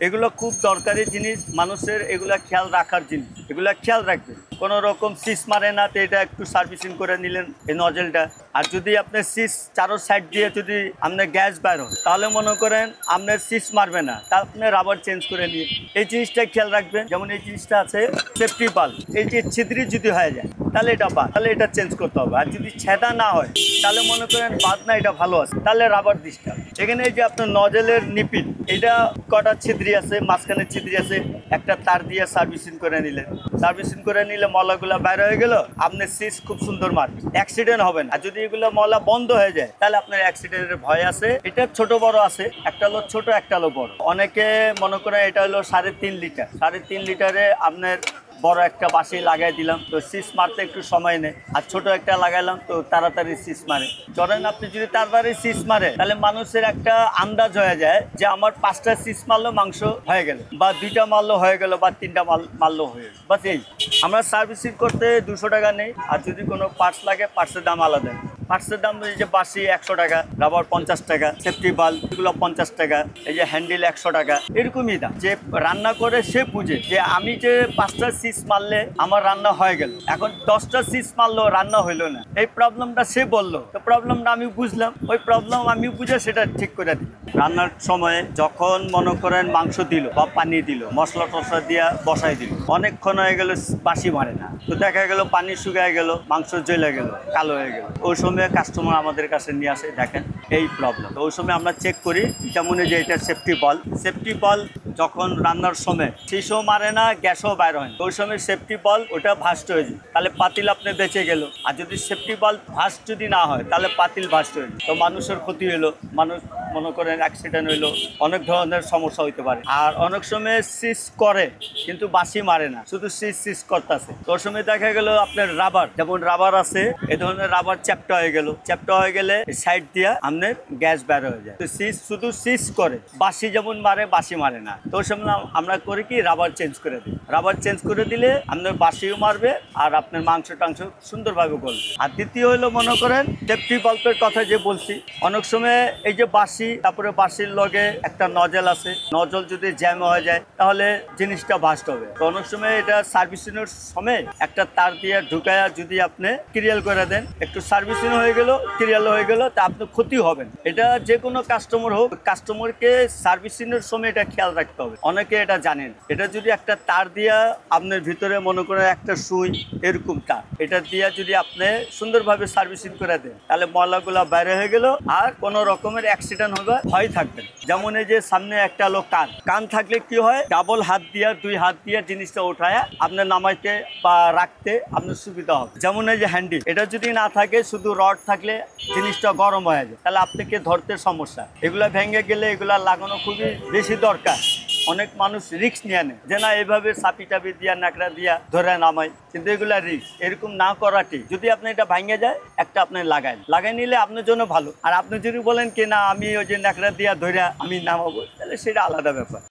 এগুলো খুব দরকারি জিনিস, মানুষের এগুলা খেয়াল রাখার জিনিস, এগুলা খেয়াল রাখবে। কোনো রকম সিস মারে না, তো এটা একটু সার্ভিসিং করে নিলেন এই নজেলটা। আর যদি আপনার সিস চারো সাইড দিয়ে যদি আপনার গ্যাস বের হয়, তাহলে মনে করেন আপনার সিস মারবে না, তা আপনি রাবার চেঞ্জ করে নিন। এই জিনিসটা খেয়াল রাখবেন। যেমন এই জিনিসটা আছে সেফটি বাল্ব, এই যে ছিদ্রি যদি হয়ে যায় তাহলে এটা বাদ, তাহলে এটা চেঞ্জ করতে হবে। আর যদি ছেদা না হয় তাহলে মনে করেন বাদ না, এটা ভালো আছে, তাহলে রাবার দিসটা। এখানে এই যে আপনার নজেলের নিপিল, এটা কটা ছিদ্রি আছে, মাঝখানে ছিদ্রি আছে, একটা তার দিয়ে সার্ভিসিং করে নিলেন। সার্ভিসিং করে নিলে মলাগুলো বাইরে হয়ে গেল, আপনার সিস খুব সুন্দর মারবে, অ্যাক্সিডেন্ট হবে না। আর যদি এগুলো মলা বন্ধ হয়ে যায় তাহলে আপনার অ্যাক্সিডেন্টের ভয় আছে। এটা ছোট বড় আছে, একটা হলো ছোট একটা হলো বড়। অনেকে মনে করেন এটা হলো 3.5 লিটার, 3.5 লিটারে আপনার বড় একটা বাঁশি লাগাই দিলাম, তো সিস মারতে একটু সময় নেই। আর ছোট একটা লাগাইলাম তো তাড়াতাড়ি সিস মারে। ধরেন আপনি যদি তাড়াতাড়ি সিস মারে তাহলে মানুষের একটা আন্দাজ হয়ে যায় যে আমার 5টা সিস মারলো মাংস হয়ে গেল, বা 2টা মারলো হয়ে গেল, বা 3টা মারলো হয়ে গেল। বাস এই, আমরা সার্ভিসিং করতে 200 টাকা নেই। আর যদি কোনো পার্টস লাগে পার্টসের দাম আলাদা। পার্টসের দাম এই যে বাঁশি 100 টাকা, রাবার 50 টাকা, সেফটি বাল্ব এগুলো 50 টাকা, এই যে হ্যান্ডেল 100 টাকা, এরকমই দাম। যে রান্না করে সে বুঝে যে আমি যে 5টা সিস মারলে আমার রান্না হয়ে গেল, এখন 10টা সিস মারলো রান্না হইলো না, এই প্রবলেমটা সে বললো, তো প্রবলেমটা আমি বুঝলাম, ওই প্রবলেম আমি বুঝে সেটা ঠিক করে দিলাম। রান্নার সময় যখন মনে করেন মাংস দিল বা পানি দিল, মশলা টসলা দিয়া বসাই দিল, অনেকক্ষণ হয়ে গেল বাঁশি মারে না, তো দেখা গেল পানি শুকায় গেল, মাংস জ্বলে গেল, কালো হয়ে গেল। ওই সময় কাস্টমার আমাদের কাছে নিয়ে আসে, দেখেন এই প্রবলেম। তো ওই সময় আমরা চেক করি, যেমন যে এটা সেফটি বল যখন রান্নার সময় শিশও মারে না, গ্যাসও বাইর হয় না, ওই সময় সেফটি বল ওটা ভাস্ট হয়ে যায়, তাহলে পাতিল আপনি বেঁচে গেল। আর যদি সেফটি বল ভাস্ট যদি না হয় তাহলে পাতিল ভাস্ট হয়ে যায়, তো মানুষের ক্ষতি হলো, মানুষ মনে করেন অ্যাক্সিডেন্ট হইলো, অনেক ধরনের সমস্যা হইতে পারে। আর অনেক সময় সিস করে কিন্তু বাঁশি মারে না, শুধু সিস করতেছে। তো ওই সময় দেখা গেল আপনার রাবার, যেমন রাবার আছে এই ধরনের রাবার চ্যাপ্টা হয়ে গেল, চ্যাপ্টা হয়ে গেলে সাইড দিয়া আপনার গ্যাস বের হয়ে যায়। তো সিস শুধু সিস করে, বাঁশি যেমন মারে বাঁশি মারে না। তো ওই সময় আমরা করি কি, রাবার চেঞ্জ করে দিই। রাবার চেঞ্জ করে দিলে আপনার বাঁশিও মারবে আর আপনার মাংস টাংস সুন্দরভাবে গলবে। আর দ্বিতীয় হলো মনে করেন সেফটি বাল্বের কথা যে বলছি, অনেক সময় এই যে বাঁশি, তারপরে বাঁশির লগে একটা নজল আছে, নজল যদি জ্যাম হয়ে যায় তাহলে জিনিসটা বাস্ট হবে। তো অনেক সময় এটা সার্ভিসিংয়ের সময় একটা তার দিয়ে ঢুকায়া যদি আপনি ক্লিয়ার করে দেন, একটু সার্ভিসিং হয়ে গেল, ক্লিয়ার হয়ে গেল, তা আপনার ক্ষতি হবে না। এটা যে কোনো কাস্টমার হোক, কাস্টমারকে সার্ভিসিংয়ের সময় এটা খেয়াল রাখতে হবে। অনেকে এটা জানেন, এটা যদি একটা তার দিয়া আপনার ভিতরে মনে করেন একটা সুই এরকম তার, এটা দিয়া যদি আপনি সুন্দরভাবে সার্ভিসিং করে দেন তাহলে ময়লাগুলা বাইরে হয়ে গেল, আর কোনো রকমের অ্যাক্সিডেন্ট হবে ভয় থাকবে। যেমন এই যে সামনে একটা হলো কান থাকলে কি হয়, ডাবল হাত দিয়া 2 হাত দিয়ে জিনিসটা উঠায় আপনার নামাইতে বা রাখতে আপনার সুবিধা হবে। যেমন এই যে হ্যান্ডেল, এটা যদি না থাকে, শুধু রড থাকলে জিনিসটা গরম হয়ে যায়, তাহলে আপনাকে ধরতে সমস্যা। এগুলা ভেঙে গেলে এগুলা লাগানো খুবই বেশি দরকার। অনেক মানুষ রিস্ক নিয়ে নেয় যে না এইভাবে চাপি টাপি দিয়া নাকড়া দিয়া ধরে নামায়, কিন্তু এগুলা রিস্ক, এরকম না করাটি। যদি আপনি এটা ভেঙে যায়, একটা আপনি লাগাই নিলে আপনার জন্য ভালো। আর আপনি যদি বলেন কি না আমি ওই যে নাকড়া দিয়া ধরে আমি নামাবো, তাহলে সেটা আলাদা ব্যাপার।